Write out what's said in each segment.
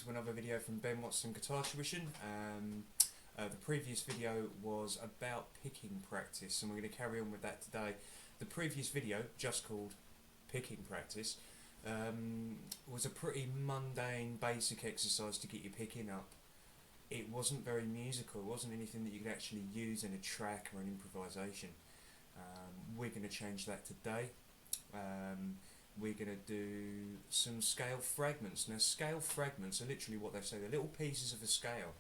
to another video from Ben Watson Guitar Tuition. The previous video was about picking practice, and we're going to carry on with that today. The previous video, just called Picking Practice, was a pretty mundane, basic exercise to get your picking up. It wasn't very musical, it wasn't anything that you could actually use in a track or an improvisation. We're going to change that today. We're going to do some scale fragments. Now, scale fragments are literally what they say. They're little pieces of a scale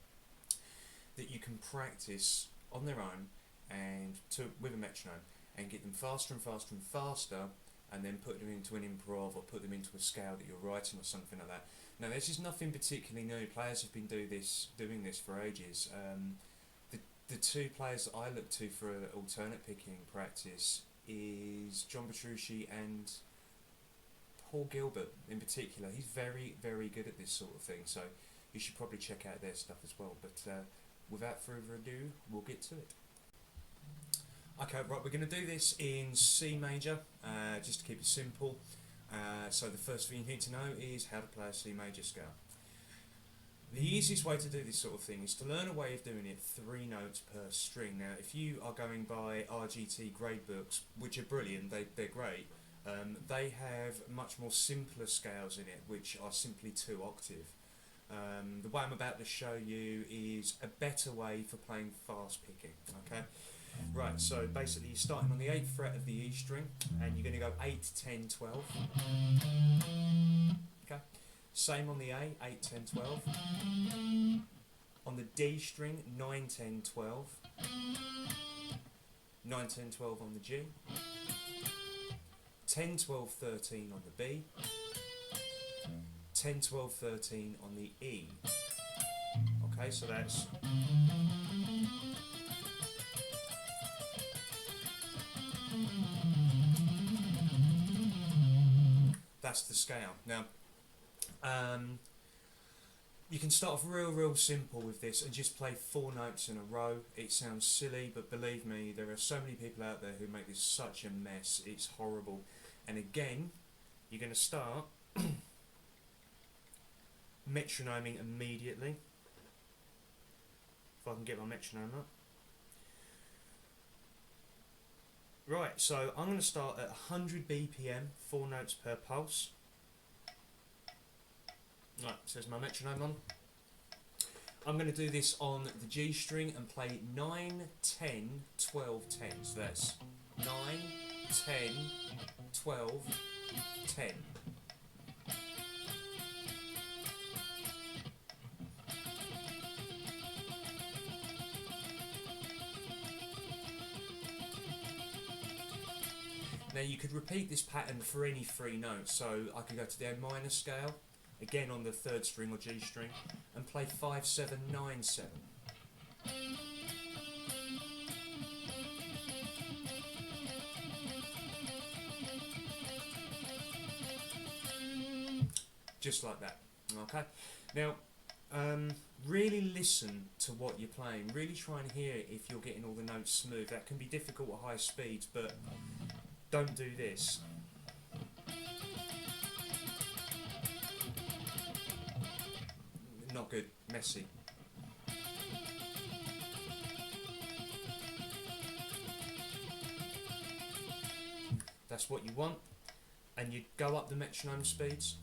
that you can practice on their own and with a metronome and get them faster and faster and faster, and then put them into an improv or put them into a scale that you're writing or something like that. Now, this is nothing particularly new. Players have been doing this for ages. The two players that I look to for alternate picking practice is John Petrucci and Paul Gilbert in particular. He's very, very good at this sort of thing, so you should probably check out their stuff as well. But without further ado, we'll get to it. Okay, right, we're going to do this in C major, just to keep it simple. So the first thing you need to know is how to play a C major scale. The easiest way to do this sort of thing is to learn a way of doing it 3 notes per string. Now, if you are going by RGT grade books, which are brilliant, they're great, they have much more simpler scales in it, which are simply 2 octave. The way I'm about to show you is a better way for playing fast picking. Okay, right, so basically you're starting on the 8th fret of the E string and you're going to go 8, 10, 12. Okay, same on the A, 8, 10, 12. On the D string, 9, 10, 12. 9, 10, 12 on the G. 10, 12, 13 on the B. 10, 12, 13 on the E. Okay, so that's the scale. Now, you can start off real simple with this and just play 4 notes in a row. It sounds silly, but believe me, there are so many people out there who make this such a mess. It's horrible. And again, you're going to start metronoming immediately. If I can get my metronome up. Right, so I'm going to start at 100 BPM, 4 notes per pulse. Right, says my metronome on. I'm going to do this on the G string and play 9, 10, 12, 10. So that's 9, 10, 12, 10. Now you could repeat this pattern for any 3 notes, so I could go to the A minor scale, again on the 3rd string or G string, and play 5, 7, 9, 7. Just like that, okay? Now, really listen to what you're playing, really try and hear if you're getting all the notes smooth. That can be difficult at high speeds, but don't do this. Not good, messy. That's what you want, and you go up the metronome speeds.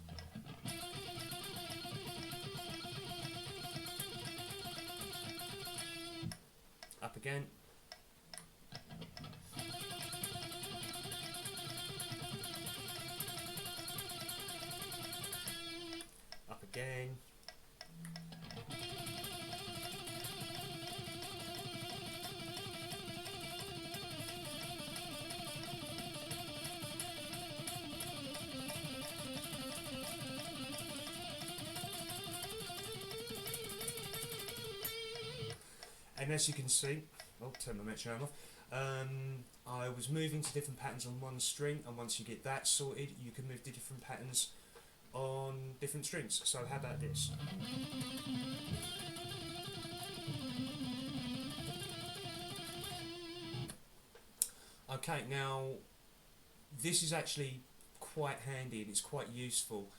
Up again. Up again. And as you can see, I'll turn my metronome off, I was moving to different patterns on one string, and once you get that sorted, you can move to different patterns on different strings. So how about this? Okay, now this is actually quite handy and it's quite useful.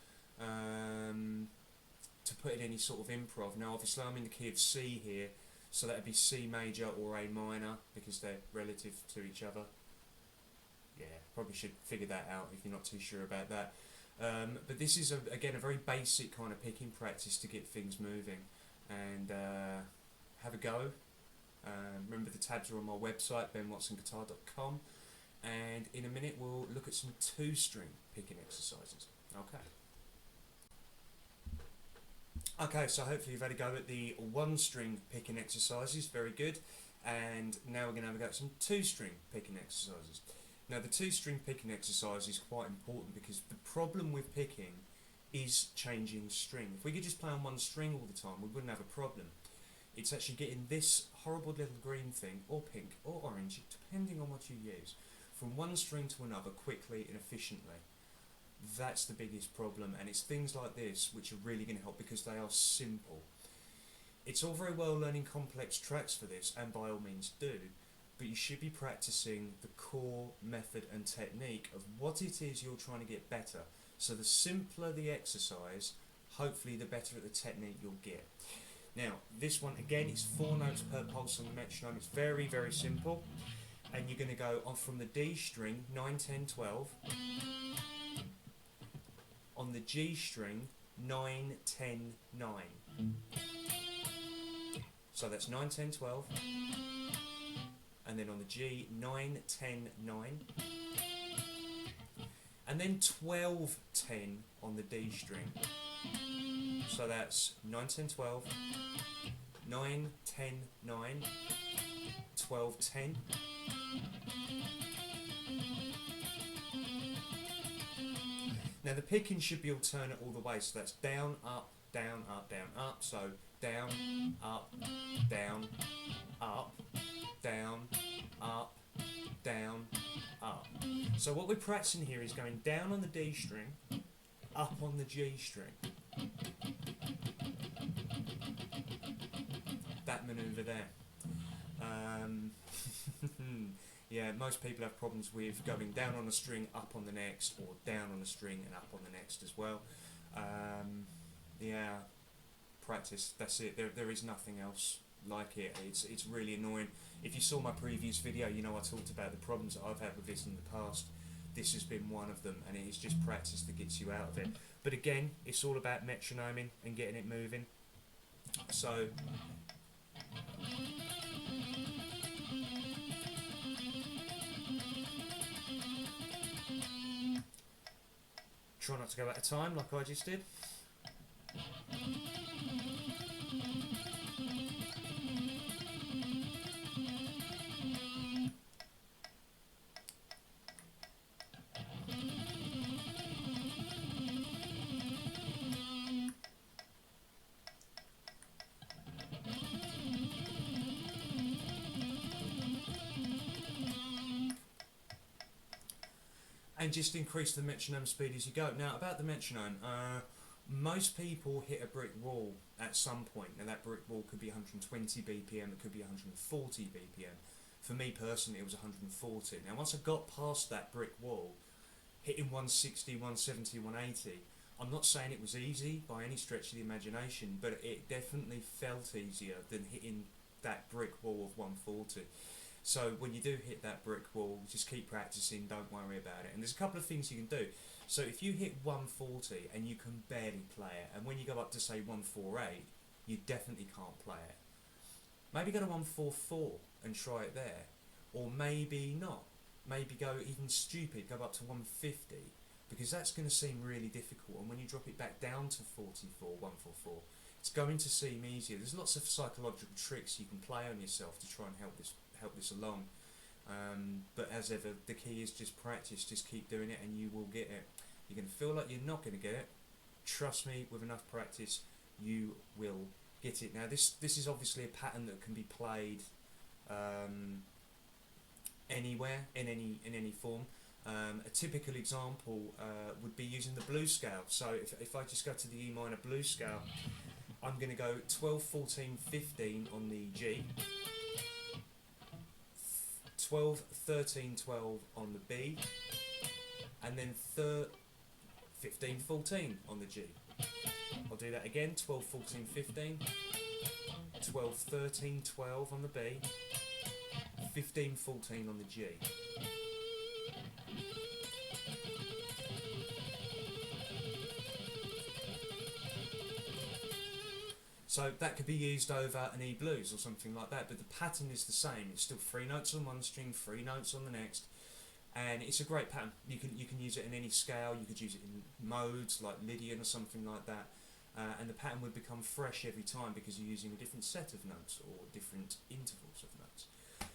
to put in any sort of improv. Now obviously I'm in the key of C here, so that would be C major or A minor because they're relative to each other. Yeah, probably should figure that out if you're not too sure about that. But this is again a very basic kind of picking practice to get things moving, and have a go. Remember the tabs are on my website, benwatsonguitar.com, and in a minute we'll look at some 2-string picking exercises. Okay, so hopefully you've had a go at the 1-string picking exercises, very good, and now we're going to have a go at some 2-string picking exercises. Now the 2-string picking exercise is quite important because the problem with picking is changing string. If we could just play on 1 string all the time, we wouldn't have a problem. It's actually getting this horrible little green thing, or pink, or orange, depending on what you use, from 1 string to another quickly and efficiently. That's the biggest problem, and it's things like this which are really going to help because they are simple. It's all very well learning complex tracks for this, and by all means do, but you should be practicing the core method and technique of what it is you're trying to get better. So the simpler the exercise, hopefully the better at the technique you'll get. Now, this one again is 4 notes per pulse on the metronome. It's very, very simple. And you're going to go on from the D string, 9, 10, 12. On the G string, 9, 10, 9. So that's 9, 10, 12. And then on the G, 9, 10, 9. And then 12, 10 on the D string. So that's 9, 10, 12, 9, 10, 9, 12, 10. Now the picking should be alternate all the way, so that's down, up, down, up, down, up. So down, up, down, up, down, up, down, up. So what we're practicing here is going down on the D string, up on the G string. That manoeuvre there. Yeah, most people have problems with going down on a string, up on the next, or down on a string and up on the next as well. Yeah, practice, that's it. There is nothing else like it. It's really annoying. If you saw my previous video, you know I talked about the problems that I've had with this in the past. This has been one of them, and it is just practice that gets you out of it. But again, it's all about metronoming and getting it moving. So try not to go out of time like I just did. And just increase the metronome speed as you go. Now about the metronome, most people hit a brick wall at some point. Now that brick wall could be 120 BPM, it could be 140 BPM. For me personally it was 140. Now once I got past that brick wall, hitting 160, 170, 180, I'm not saying it was easy by any stretch of the imagination, but it definitely felt easier than hitting that brick wall of 140. So when you do hit that brick wall, just keep practicing, don't worry about it. And there's a couple of things you can do. So if you hit 140 and you can barely play it, and when you go up to say 148, you definitely can't play it. Maybe go to 144 and try it there. Or maybe not. Maybe go even stupid, go up to 150, because that's going to seem really difficult. And when you drop it back down to 44, 144, it's going to seem easier. There's lots of psychological tricks you can play on yourself to try and help this along, but as ever, the key is just practice. Just keep doing it and you will get it. You're going to feel like you're not going to get it. Trust me, with enough practice you will get it. Now this is obviously a pattern that can be played anywhere, in any form. A typical example would be using the blues scale. So if I just go to the E minor blues scale, I'm going to go 12, 14, 15 on the G, 12, 13, 12 on the B, and then 15, 14 on the G. I'll do that again. 12, 14, 15. 12, 13, 12 on the B. 15, 14 on the G. So that could be used over an E blues or something like that, but the pattern is the same. It's still 3 notes on one string, 3 notes on the next, and it's a great pattern. You can use it in any scale. You could use it in modes like Lydian or something like that, and the pattern would become fresh every time because you're using a different set of notes or different intervals of notes.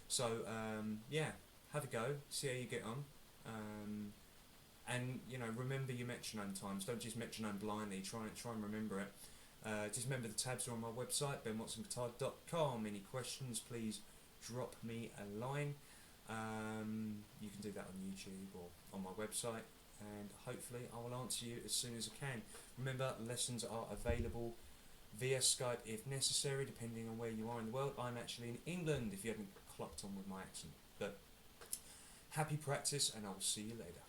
So yeah, have a go, see how you get on. And remember your metronome times. Don't just metronome blindly. Try and remember it. Just remember the tabs are on my website, benwatsonguitar.com. Any questions, please drop me a line. You can do that on YouTube or on my website, and hopefully I will answer you as soon as I can. Remember, lessons are available via Skype if necessary, depending on where you are in the world. I'm actually in England, if you haven't clocked on with my accent. But happy practice, and I will see you later.